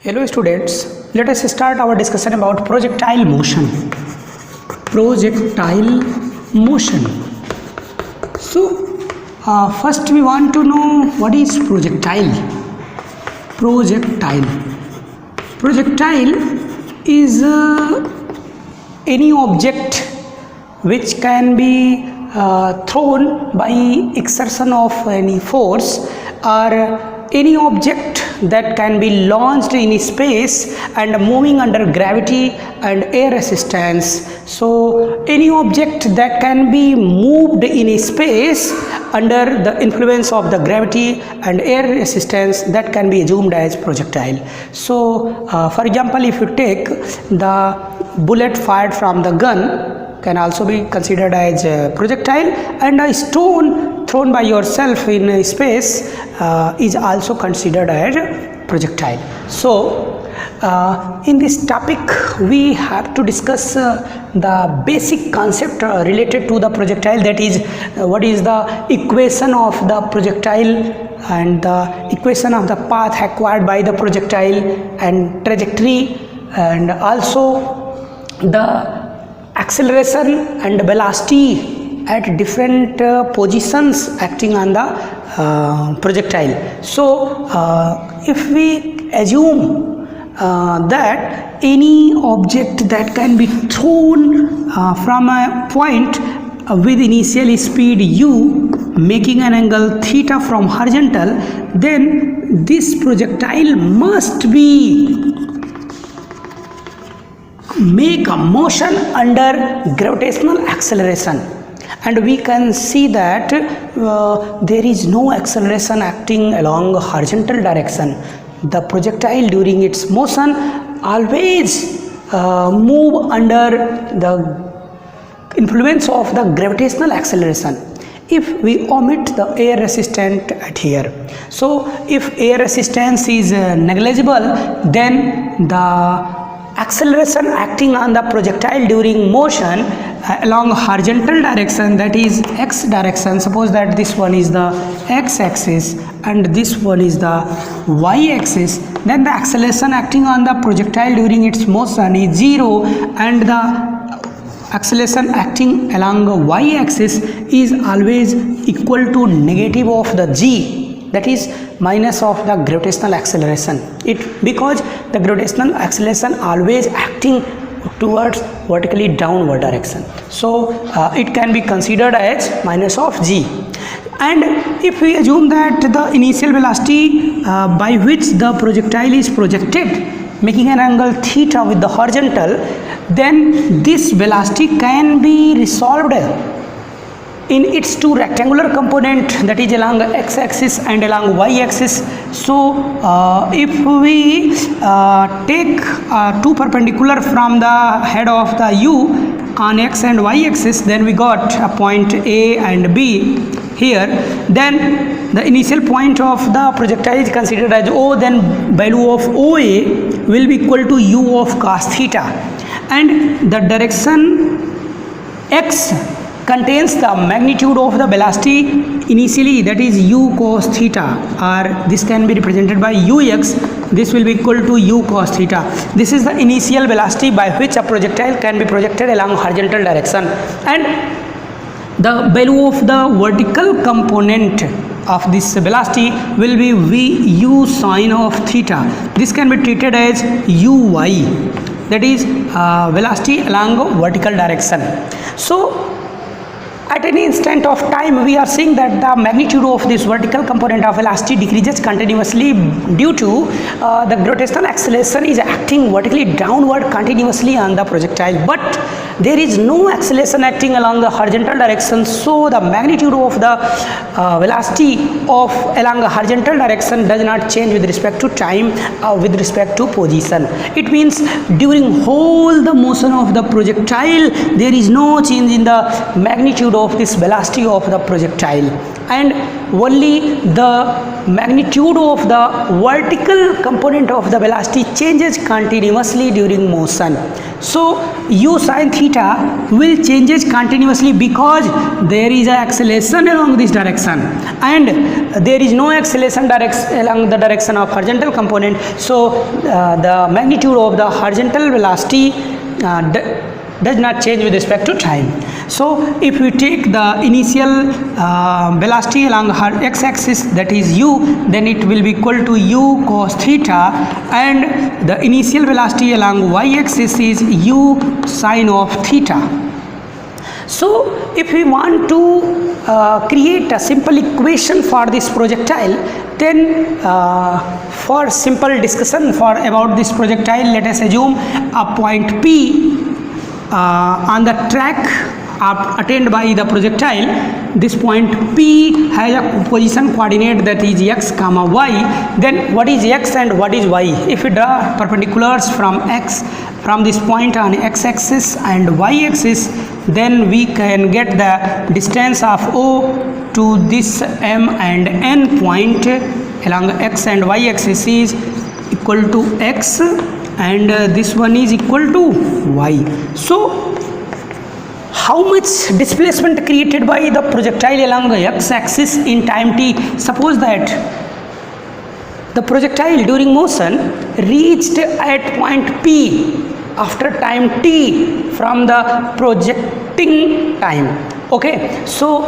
Hello students, let us start our discussion about projectile motion. Projectile motion. So first we want to know what is projectile. Projectile is any object which can be thrown by exertion of any force, or any object that can be launched in space and moving under gravity and air resistance. So any object that can be moved in space under the influence of the gravity and air resistance, that can be assumed as projectile. So for example, if you take the bullet fired from the gun, can also be considered as a projectile, and a stone thrown by yourself in space is also considered as a projectile. So in this topic we have to discuss the basic concept related to the projectile, that is what is the equation of the projectile and the equation of the path acquired by the projectile and trajectory, and also the acceleration and velocity at different positions acting on the projectile. So if we assume that any object that can be thrown from a point with initial speed u making an angle theta from horizontal, then this projectile must be make a motion under gravitational acceleration, and we can see that there is no acceleration acting along horizontal direction. The projectile during its motion always move under the influence of the gravitational acceleration, if we omit the air resistance at here. So if air resistance is negligible, then the acceleration acting on the projectile during motion along horizontal direction, that is x direction, suppose that this one is the x axis and this one is the y axis, then the acceleration acting on the projectile during its motion is 0, and the acceleration acting along the y axis is always equal to negative of the g, that is minus of the gravitational acceleration, because the gravitational acceleration always acting towards vertically downward direction. So it can be considered as minus of g. And if we assume that the initial velocity by which the projectile is projected making an angle theta with the horizontal, then this velocity can be resolved in its two rectangular component, that is along x-axis and along y-axis. So if we take two perpendicular from the head of the u on x and y-axis, then we got a point A and B here. Then the initial point of the projectile is considered as O, then value of OA will be equal to u of cos theta, and the direction x contains the magnitude of the velocity initially, that is u cos theta, or this can be represented by ux, this will be equal to u cos theta. This is the initial velocity by which a projectile can be projected along horizontal direction, and the value of the vertical component of this velocity will be v u sine of theta. This can be treated as uy, that is velocity along vertical direction. So at any instant of time we are seeing that the magnitude of this vertical component of velocity decreases continuously due to the gravitational acceleration is acting vertically downward continuously on the projectile, but there is no acceleration acting along the horizontal direction, so the magnitude of the velocity of along the horizontal direction does not change with respect to time with respect to position. It means during whole the motion of the projectile there is no change in the magnitude of this velocity of the projectile, and only the magnitude of the vertical component of the velocity changes continuously during motion. So u sin theta will changes continuously because there is an acceleration along this direction and there is no acceleration along the direction of horizontal component. So the magnitude of the horizontal velocity does not change with respect to time. So if we take the initial velocity along x-axis, that is u, then it will be equal to u cos theta, and the initial velocity along y-axis is u sin of theta. So if we want to create a simple equation for this projectile, then for simple discussion about this projectile, let us assume a point P on the track attained by the projectile. This point P has a position coordinate, that is x comma y. Then what is x and what is y? If we draw perpendiculars from this point on x-axis and y-axis, then we can get the distance of O to this M and N point along x and y-axis is equal to x, and this one is equal to y. So how much displacement created by the projectile along the x-axis in time t? Suppose that the projectile during motion reached at point P after time t from the projecting time. Okay, so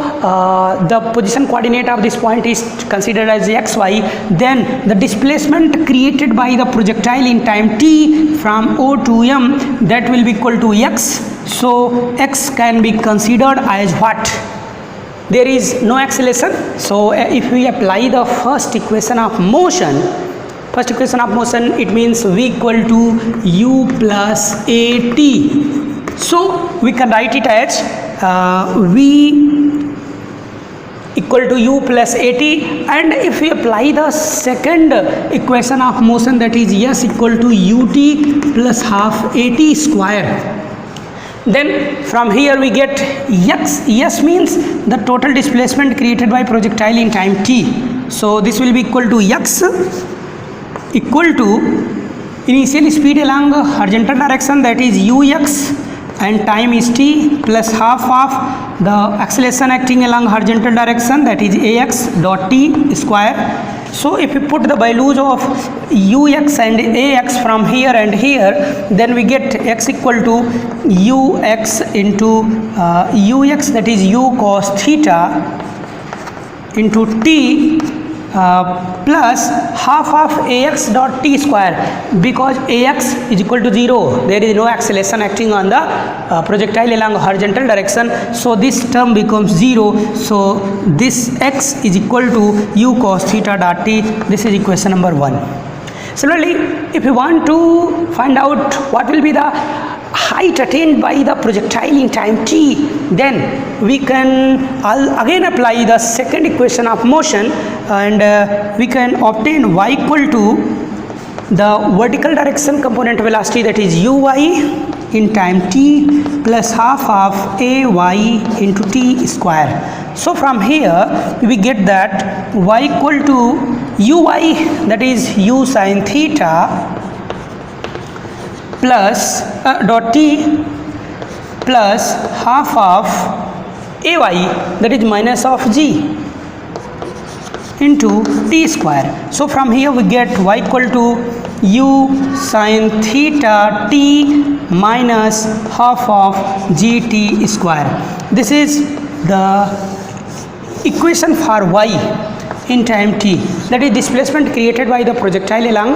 the position coordinate of this point is considered as xy. Then the displacement created by the projectile in time t from O to M, that will be equal to x. So x can be considered as what? There is no acceleration. So if we apply the first equation of motion, it means v equal to u plus at. So we can write it as v equal to u plus at, and if we apply the second equation of motion, that is s equal to ut plus half at square, then from here we get x. S means the total displacement created by projectile in time t. So this will be equal to x equal to initial speed along horizontal direction, that is ux, and time is t, plus half of the acceleration acting along horizontal direction, that is ax dot t square. So if we put the values of ux and ax from here and here, then we get x equal to ux into ux, that is u cos theta into t plus half of ax dot t square, because ax is equal to 0. There is no acceleration acting on the projectile along horizontal direction, so this term becomes 0. So this x is equal to u cos theta dot t. This is equation number 1. Similarly, if you want to find out what will be the height attained by the projectile in time t, then we can again apply the second equation of motion, and we can obtain y equal to the vertical direction component velocity, that is uy in time t plus half of ay into t square. So from here we get that y equal to uy, that is u sin theta plus dot t plus half of ay, that is minus of g into t square. So from here we get y equal to u sin theta t minus half of gt square. This is the equation for y in time t, that is displacement created by the projectile along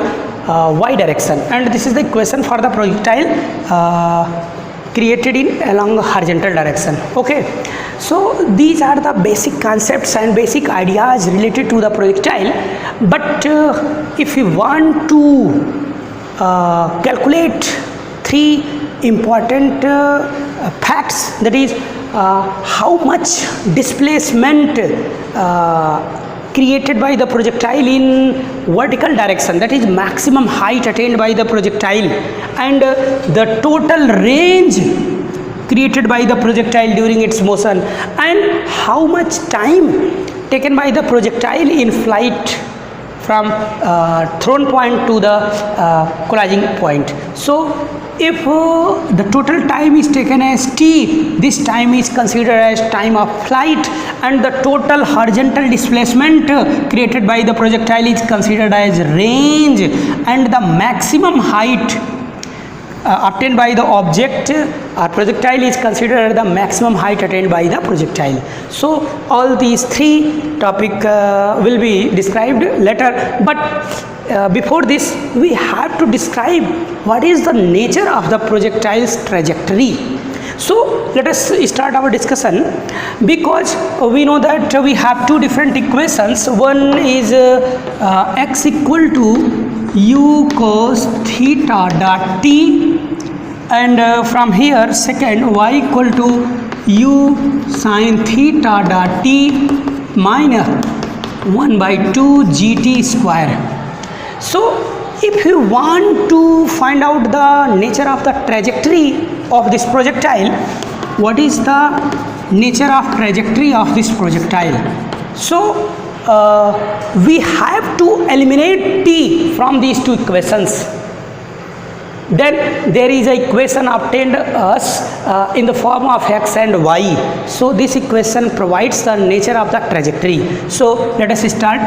y direction, and this is the equation for the projectile created in along horizontal direction. Okay, so these are the basic concepts and basic ideas related to the projectile, but if you want to calculate three important facts, that is how much displacement created by the projectile in vertical direction, that is maximum height attained by the projectile, and the total range created by the projectile during its motion, and how much time taken by the projectile in flight from thrown point to the colliding point. So if the total time is taken as t, this time is considered as time of flight, and the total horizontal displacement created by the projectile is considered as range, and the maximum height obtained by the object or projectile is considered the maximum height attained by the projectile. So all these three topic will be described later, but before this we have to describe what is the nature of the projectile's trajectory. So let us start our discussion, because we know that we have two different equations. One is x equal to u cos theta dot t, and from here second y equal to u sin theta dot t minus 1 by 2 gt square. So if you want to find out the nature of the trajectory of this projectile, what is the nature of trajectory of this projectile? So we have to eliminate t from these two equations. Then there is an equation obtained us in the form of x and y. So this equation provides the nature of the trajectory. So let us start.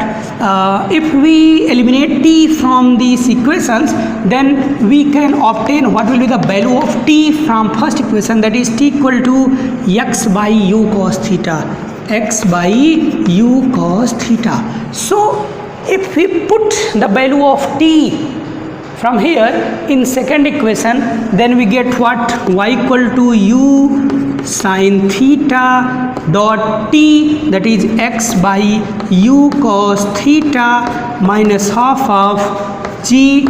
If we eliminate t from these equations, then we can obtain what will be the value of t from first equation, that is t equal to x by u cos theta. X by u cos theta. So if we put the value of t from here in second equation, then we get what? Y equal to u sin theta dot t, that is x by u cos theta minus half of g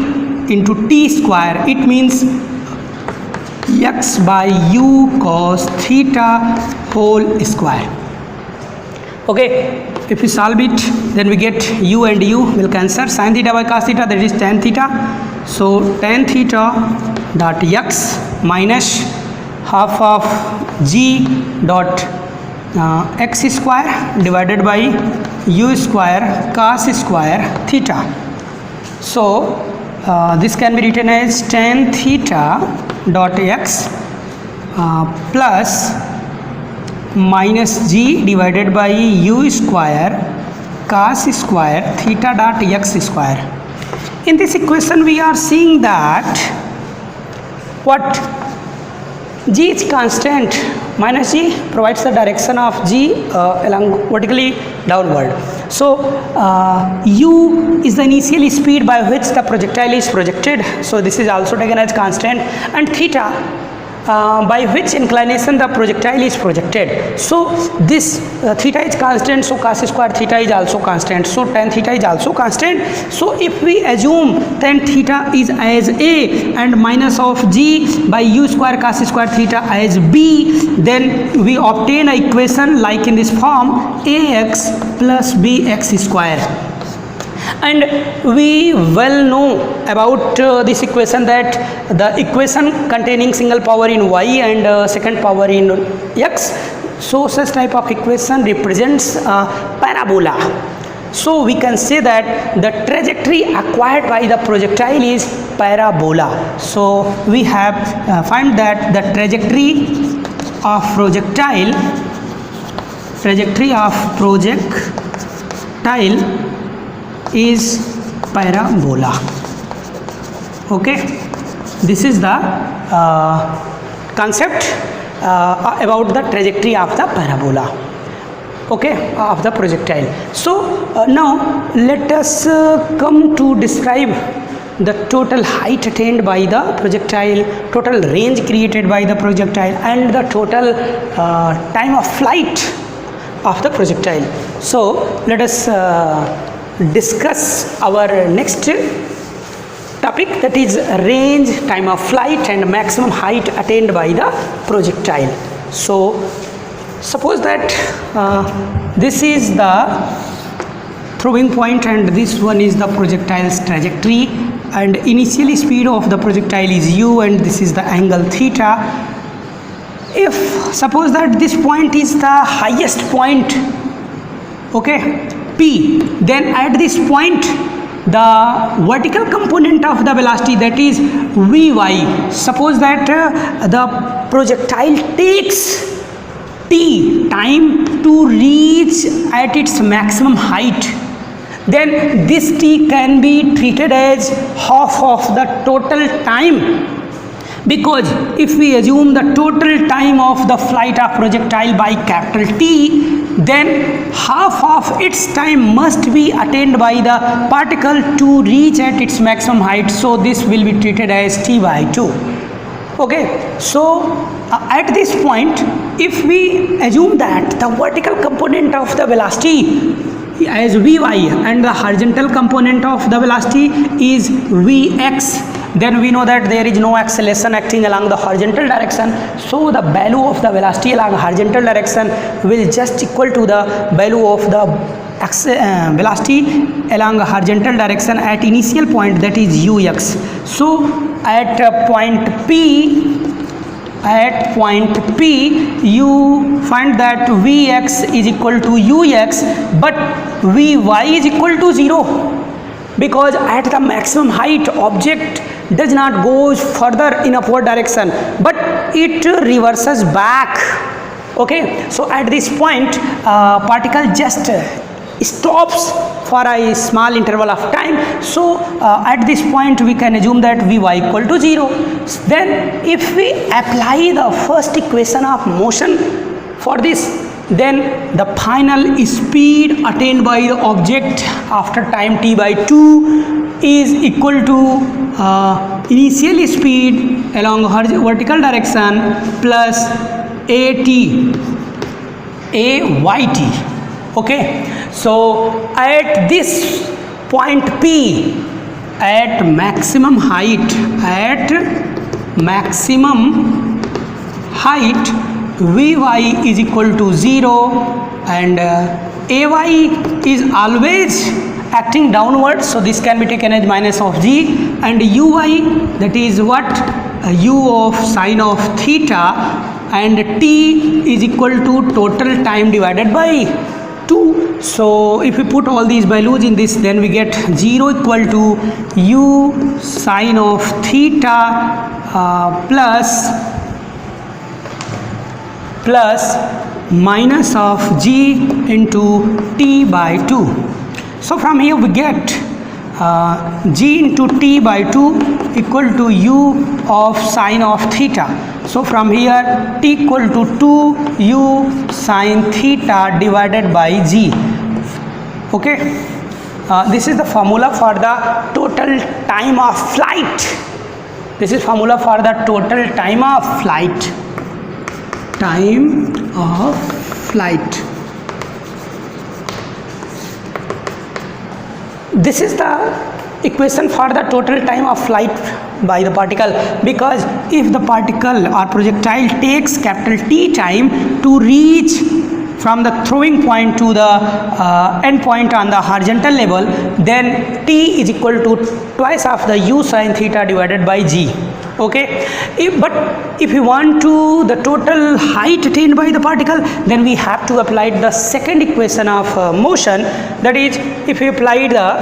into t square. It means x by u cos theta whole square. Okay, if we solve it, then we get u and u will cancel. Sin theta by cos theta, that is tan theta. So tan theta dot x minus half of g dot x square divided by u square cos square theta. So this can be written as tan theta dot x plus minus g divided by u square cos square theta dot x square. In this equation we are seeing that what? G is constant, minus g provides the direction of g along vertically downward. So u is the initial speed by which the projectile is projected, so this is also taken as constant, and theta by which inclination the projectile is projected. So this theta is constant, so cos square theta is also constant, so tan theta is also constant. So if we assume tan theta is as a and minus of g by u square cos square theta as b, then we obtain an equation like in this form: ax plus bx square. And we well know about this equation, that the equation containing single power in y and second power in x, so such type of equation represents a parabola. So we can say that the trajectory acquired by the projectile is parabola. So we have find that the trajectory of projectile is parabola. Okay, this is the concept about the trajectory of the parabola, okay, of the projectile. So now let us come to describe the total height attained by the projectile, total range created by the projectile, and the total time of flight of the projectile. So let us discuss our next topic, that is range, time of flight, and maximum height attained by the projectile. So suppose that this is the throwing point and this one is the projectile's trajectory, and initial speed of the projectile is u and this is the angle theta. If suppose that this point is the highest point, okay, P, then at this point the vertical component of the velocity, that is Vy. Suppose that the projectile takes t time to reach at its maximum height, then this t can be treated as half of the total time, because if we assume the total time of the flight of projectile by capital T, then half of its time must be attained by the particle to reach at its maximum height, so this will be treated as T by 2. Okay, so at this point, if we assume that the vertical component of the velocity as Vy and the horizontal component of the velocity is Vx, then we know that there is no acceleration acting along the horizontal direction, so the value of the velocity along horizontal direction will just equal to the value of the velocity along horizontal direction at initial point, that is ux. So at point P you find that Vx is equal to ux, but Vy is equal to 0, because at the maximum height object does not go further in upward direction, but it reverses back. Okay, so at this point particle just stops for a small interval of time, so at this point we can assume that Vy equal to 0. Then if we apply the first equation of motion for this, then the final speed attained by the object after time t by 2 is equal to initial speed along vertical direction plus ayt. Okay, so at this point P, at maximum height, Vy is equal to 0, and Ay is always acting downwards, so this can be taken as minus of g, and Uy, that is what, u of sine of theta, and t is equal to total time divided by 2. So if we put all these values in this, then we get 0 equal to u sine of theta plus minus of g into t by 2. So from here we get g into t by 2 equal to u of sine of theta. So from here t equal to 2 u sine theta divided by g. Okay, this is the formula for the total time of flight. This is formula for the total time of flight. This is the equation for the total time of flight by the particle, because if the particle or projectile takes capital T time to reach from the throwing point to the end point on the horizontal level, then T is equal to twice of the u sine theta divided by g. Okay, if we want to the total height attained by the particle, then we have to apply the second equation of motion, that is if we apply the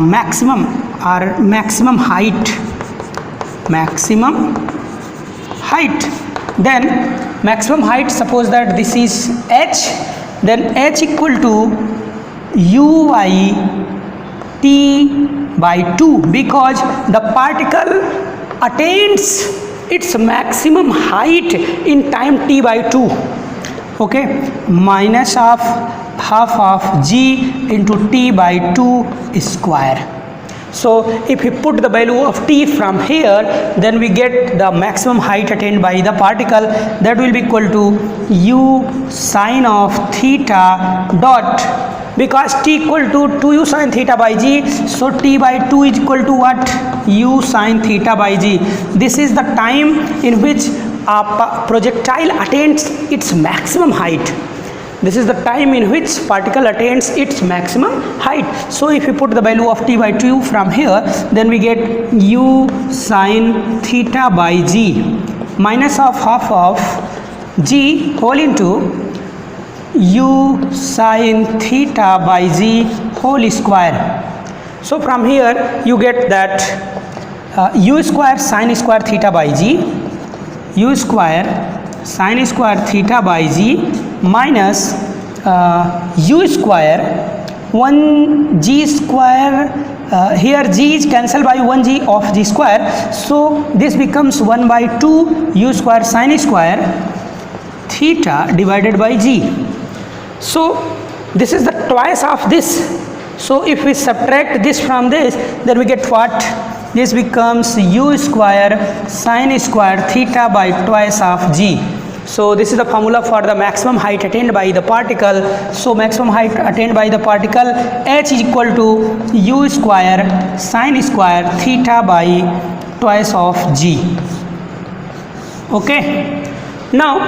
maximum height, then maximum height, suppose that this is h, then h equal to uy t by 2, because the particle attains its maximum height in time t by 2. Okay, minus of half of g into t by 2 square. So if we put the value of t from here, then we get the maximum height attained by the particle, that will be equal to u sine of theta dot, because t equal to 2u sine theta by g, so t by 2 is equal to what, u sine theta by g. This is the time in which a projectile attains its maximum height. This is the time in which particle attains its maximum height. So if we put the value of t by 2 from here, then we get u sine theta by g minus of half of g whole into u sine theta by g whole square. So from here you get that u square sin square theta by g, u square sin square theta by g minus u square 1 g square, here g is cancelled by 1 g of g square, so this becomes 1 by 2 u square sin square theta divided by g. So this is the twice of this. So if we subtract this from this, then we get what? This becomes u square sin square theta by twice of g. So this is the formula for the maximum height attained by the particle. So maximum height attained by the particle h is equal to u square sin square theta by twice of g. Okay. Now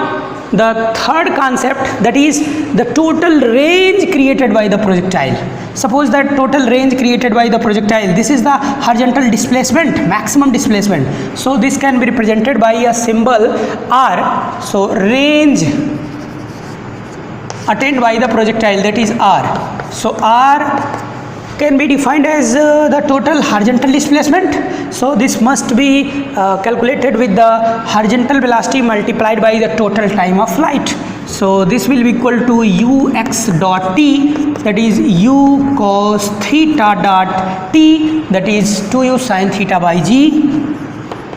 the third concept, that is the total range created by the projectile. Suppose that total range created by the projectile, this is the horizontal displacement, maximum displacement. So this can be represented by a symbol r. So range attained by the projectile, that is r. So r can be defined as the total horizontal displacement. So this must be calculated with the horizontal velocity multiplied by the total time of flight. So this will be equal to ux dot t, that is u cos theta dot t, that is 2u sin theta by g,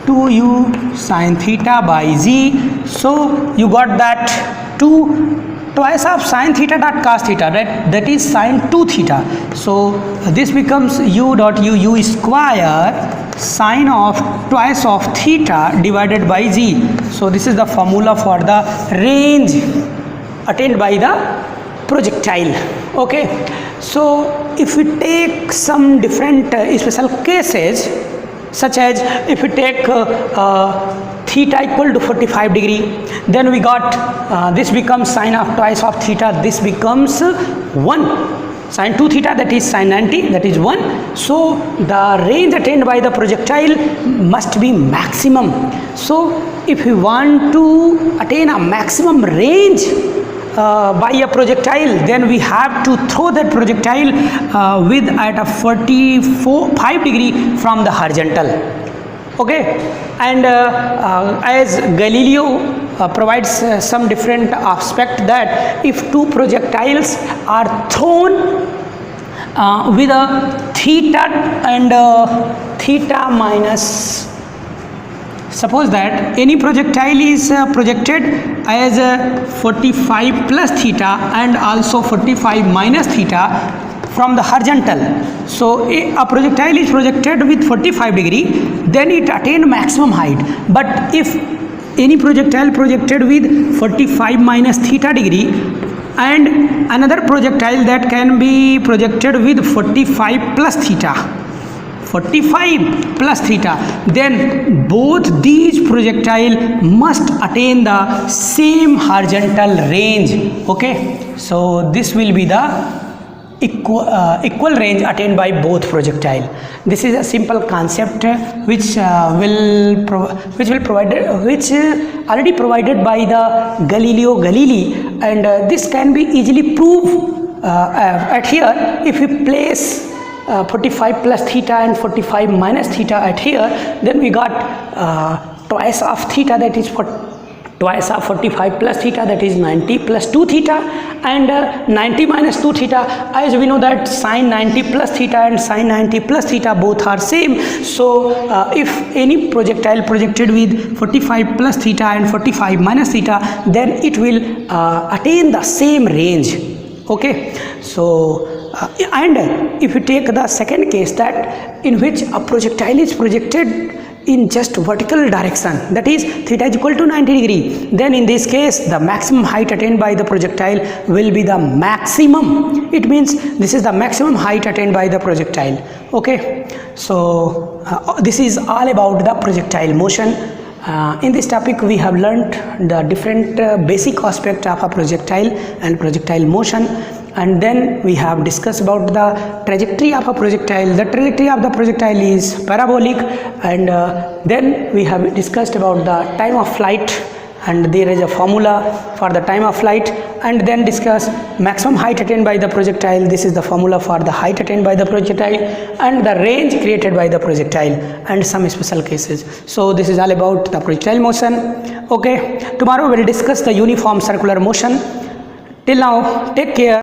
2u sin theta by g. So you got that 2 twice of sin theta dot cos theta, right? That is sin 2 theta. So this becomes u dot u square sin of twice of theta divided by g. So this is the formula for the range attained by the projectile. Okay. So if we take some different special cases, such as if we take theta equal to 45 degree, then we got this becomes sine of twice of theta, this becomes 1. Sin 2 theta, that is sin 90, that is 1. So the range attained by the projectile must be maximum. So if we want to attain a maximum range by a projectile, then we have to throw that projectile with at a 45 degree from the horizontal. Okay. And as Galileo provides some different aspect, that if two projectiles are thrown with a theta and theta minus, suppose that any projectile is projected as 45 plus theta and also 45 minus theta from the horizontal. So a projectile is projected with 45 degree, then it attained maximum height. But if any projectile projected with 45 minus theta degree and another projectile that can be projected with 45 plus theta, 45 plus theta, then both these projectile must attain the same horizontal range. Okay, so this will be the equal range attained by both projectile. This is a simple concept which already provided by the Galileo Galilei, and this can be easily proved at here. If we place 45 plus theta and 45 minus theta at here, then we got twice of theta, that is twice of 45 plus theta, that is 90 plus 2 theta, and 90 minus 2 theta, as we know that sin 90 plus theta and sin 90 plus theta both are same. So if any projectile projected with 45 plus theta and 45 minus theta, then it will attain the same range. Okay, so and if you take the second case, that in which a projectile is projected in just vertical direction, that is theta is equal to 90 degree, then in this case the maximum height attained by the projectile will be the maximum. It means this is the maximum height attained by the projectile. Okay, so this is all about the projectile motion. In this topic we have learnt the different basic aspect of a projectile and projectile motion, and then we have discussed about the trajectory of a projectile. The trajectory of the projectile is parabolic, and then we have discussed about the time of flight and there is a formula for the time of flight, and then discuss maximum height attained by the projectile. This is the formula for the height attained by the projectile and the range created by the projectile and some special cases. So this is all about the projectile motion. Okay, tomorrow we will discuss the uniform circular motion. Till now, take care.